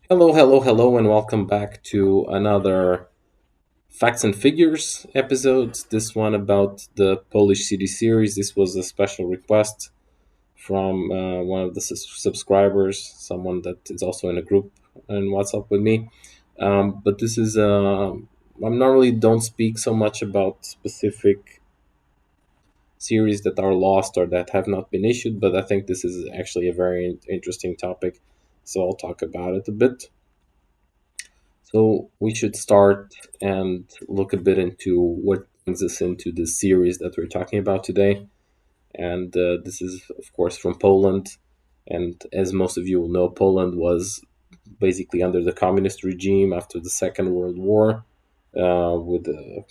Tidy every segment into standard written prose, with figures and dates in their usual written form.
Hello, hello, hello, and welcome back to another Facts and Figures episode. This one about the Polish City series. This was a special request from one of the subscribers, someone that is also in a group in WhatsApp with me. But this is, I normally don't speak so much about specific series that are lost or that have not been issued, but I think this is actually a very interesting topic. So I'll talk about it a bit. So we should start and look a bit into what brings us into the series that we're talking about today. And this is, of course, from Poland. And as most of you will know, Poland was basically under the communist regime after the Second World War, with a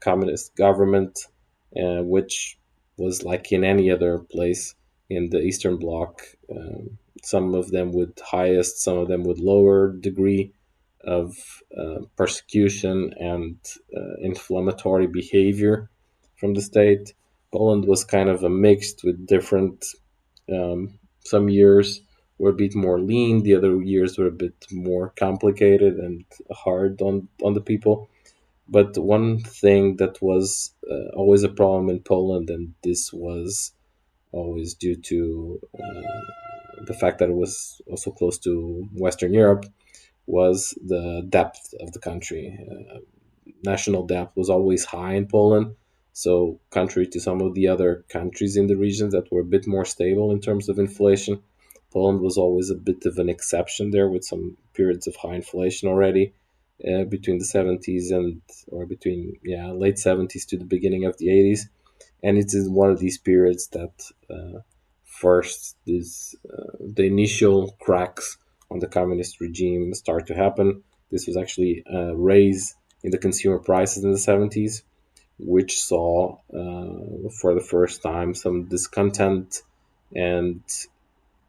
communist government, which was like in any other place in the Eastern Bloc. Some of them with highest, some of them with lower degree of persecution and inflammatory behavior from the state. Poland was kind of a mixed with different. Some years were a bit more lean, the other years were a bit more complicated and hard on the people. But one thing that was always a problem in Poland, and this was always due to the fact that it was also close to Western Europe, was the depth of the country. National debt was always high in Poland. So, contrary to some of the other countries in the region that were a bit more stable in terms of inflation, Poland was always a bit of an exception there, with some periods of high inflation already between the 70s and or between late 70s to the beginning of the 80s. And it is one of these periods that first this the initial cracks on the communist regime start to happen. This was actually a raise in the consumer prices in the 70s, which saw for the first time some discontent, and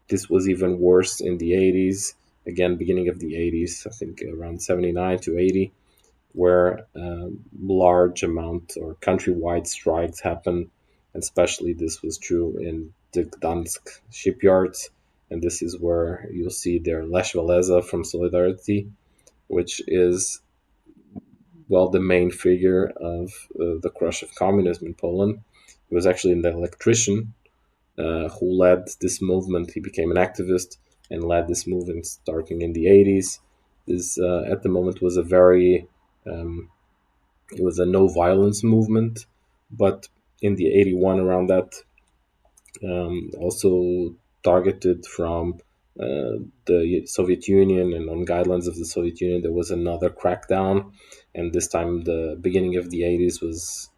this was even worse in the 80s. Again, beginning of the 80s, I think around 79 to 80, where large amount or countrywide strikes happened. Especially this was true in the Gdansk shipyards, and this is where you'll see there Lech Walesa from Solidarity, which is well the main figure of the crush of communism in Poland. He was actually an electrician who led this movement. He became an activist and led this movement starting in the 80s. This at the moment was a very it was a no violence movement, but in the 81 around that, also targeted from the Soviet Union and on guidelines of the Soviet Union, there was another crackdown. And this time, the beginning of the 80s was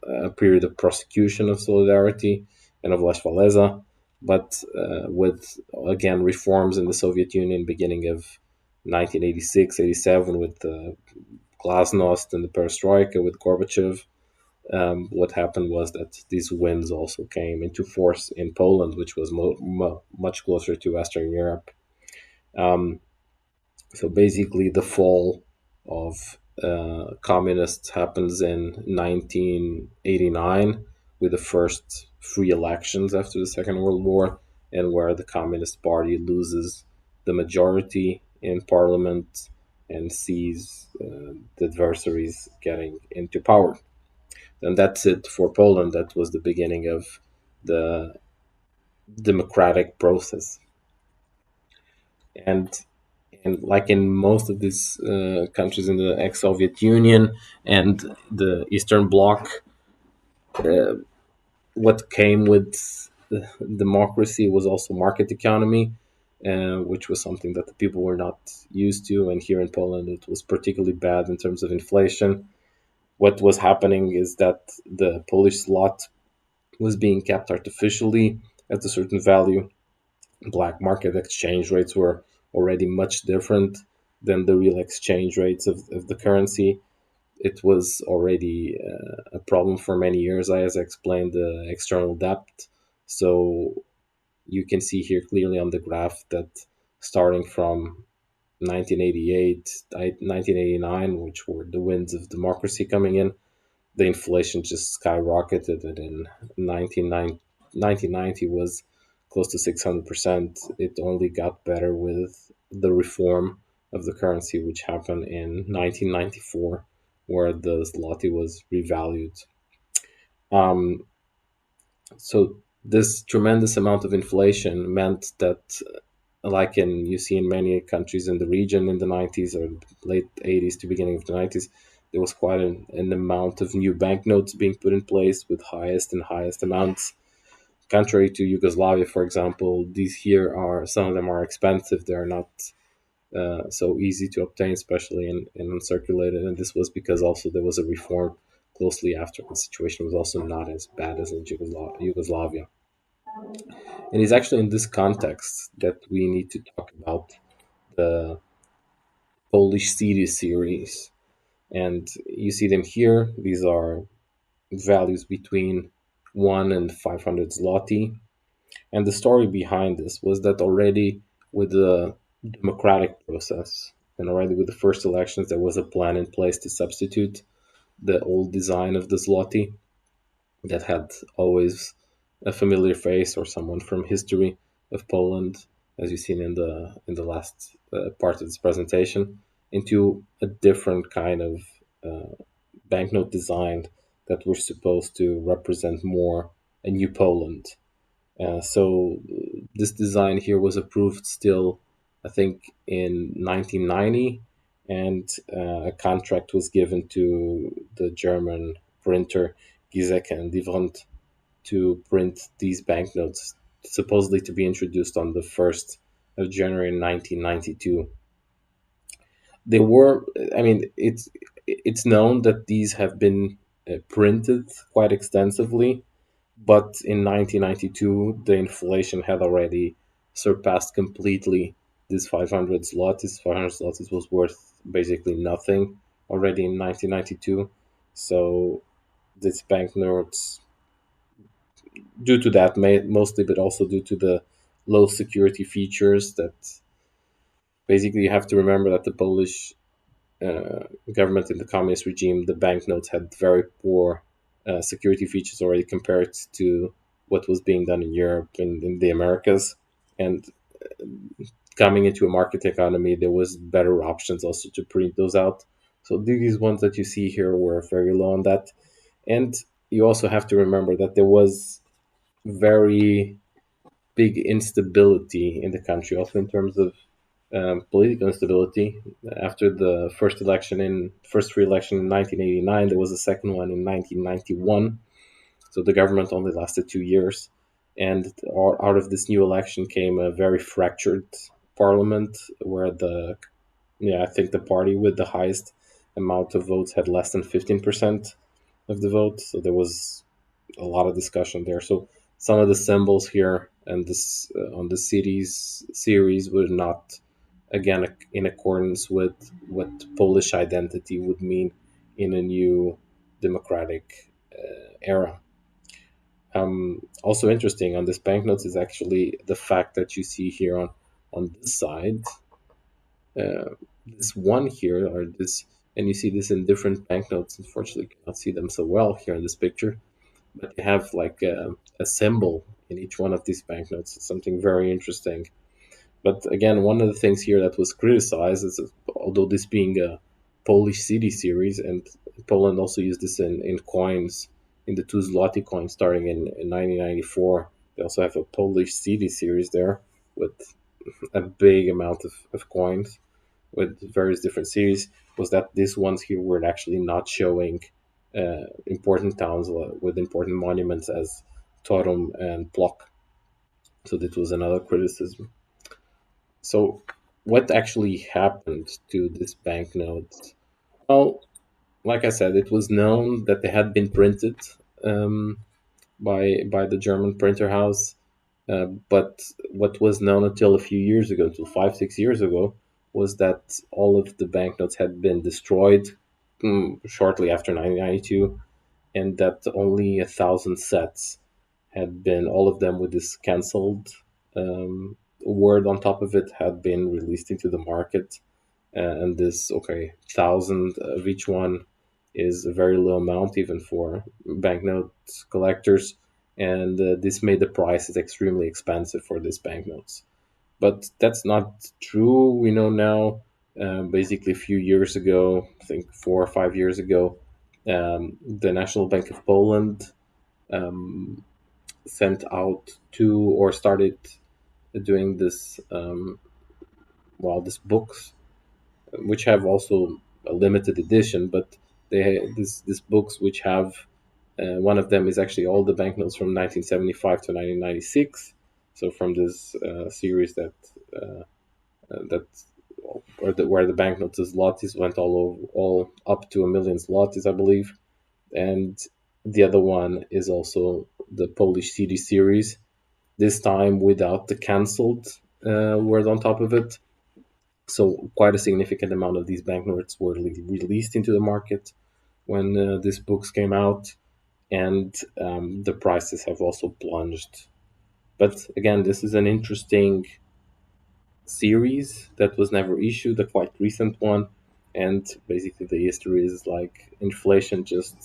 a period of prosecution of Solidarity and of Lech Walesa, but with, again, reforms in the Soviet Union beginning of 1986, 87 with the Glasnost and the Perestroika with Gorbachev. What happened was that these winds also came into force in Poland, which was much closer to Western Europe. Um, so basically, the fall of communists happens in 1989 with the first free elections after the Second World War, and where the Communist Party loses the majority in parliament and sees the adversaries getting into power. And that's it for Poland. That was the beginning of the democratic process. And and like in most of these countries in the ex-Soviet Union and the Eastern Bloc, uh, what came with democracy was also market economy, which was something that the people were not used to. And here in Poland, it was particularly bad in terms of inflation. What was happening is that the Polish zloty was being kept artificially at a certain value. Black market exchange rates were already much different than the real exchange rates of the currency. It was already a problem for many years, as I explained, the external debt. So you can see here clearly on the graph that starting from 1988, 1989, which were the winds of democracy coming in, the inflation just skyrocketed, and in 1990 was close to 600%. It only got better with the reform of the currency, which happened in 1994, where the zloty was revalued. Um, so this tremendous amount of inflation meant that, like in you see in many countries in the region in the 90s or late 80s to beginning of the 90s, there was quite an amount of new banknotes being put in place with highest and highest amounts. Contrary to Yugoslavia, for example, these here are some of them are expensive. They're not so easy to obtain, especially in uncirculated. And this was because also there was a reform closely after. The situation was also not as bad as in Yugoslavia. And it's actually in this context that we need to talk about the Polish city series. And you see them here. These are values between 1 and 500 zloty. And the story behind this was that already with the democratic process and already with the first elections, there was a plan in place to substitute the old design of the zloty that had always a familiar face or someone from history of Poland, as you've seen in the last part of this presentation, into a different kind of banknote design that were supposed to represent more a new Poland. So this design here was approved still, I think, in 1990, and a contract was given to the German printer Giesecke and Livrant to print these banknotes, supposedly to be introduced on the 1st of January 1992. They were, I mean, it's known that these have been printed quite extensively, but in 1992, the inflation had already surpassed completely this 500 zlotys. 500 zlotys was worth basically nothing already in 1992. So these banknotes, due to that, mostly, but also due to the low security features, that basically you have to remember that the Polish government in the communist regime, the banknotes had very poor security features already compared to what was being done in Europe and in the Americas. And coming into a market economy, there was better options also to print those out. So these ones that you see here were very low on that. And you also have to remember that there was very big instability in the country, also in terms of political instability. After the first free election in 1989, there was a second one in 1991. So the government only lasted 2 years, and out of this new election came a very fractured parliament, where I think the party with the highest amount of votes had less than 15% of the vote. So there was a lot of discussion there. So some of the symbols here and this on the cities series were not, again, in accordance with what Polish identity would mean in a new democratic era. Also interesting on this banknotes is actually the fact that you see here on this side, uh, this one here, or this, and you see this in different banknotes. Unfortunately, you cannot see them so well here in this picture, but they have like a symbol in each one of these banknotes. It's something very interesting. But again, one of the things here that was criticized is that although this being a Polish city series, and Poland also used this in coins, in the two zloty coins starting in 1994, they also have a Polish city series there with a big amount of coins with various different series. Was that these ones here were actually not showing important towns with important monuments as Torum and Plock. So that was another criticism. So what actually happened to this banknote? Well, like I said, it was known that they had been printed um, by the German printer house. But what was known until a few years ago, until 5, 6 years ago, was that all of the banknotes had been destroyed shortly after 1992, and that only 1,000 sets had been, all of them with this cancelled word on top of it, had been released into the market. And this, okay, 1,000 of each one is a very low amount even for banknote collectors, and this made the prices extremely expensive for these banknotes. But that's not true. We know now, basically a few years ago, I think 4 or 5 years ago, the National Bank of Poland um, sent out two, or started doing this, these books, which have also a limited edition, but this books which have, one of them is actually all the banknotes from 1975 to 1996. So from this series that where the banknotes zlotys went all up to 1 million zlotys, I believe. And the other one is also the Polish CD series, this time without the cancelled word on top of it. So quite a significant amount of these banknotes were released into the market when these books came out, and the prices have also plunged. But again, this is an interesting series that was never issued, a quite recent one, and basically the history is like inflation just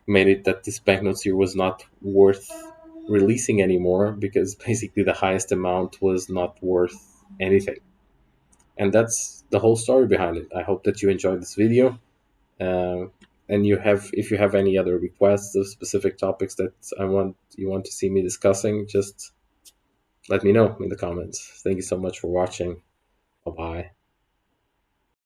made it that this banknote series was not worth releasing anymore, because basically the highest amount was not worth anything. And that's the whole story behind it. I hope that you enjoyed this video. Uh, and if you have any other requests of specific topics that you want to see me discussing, just let me know in the comments. Thank you so much for watching. Bye bye.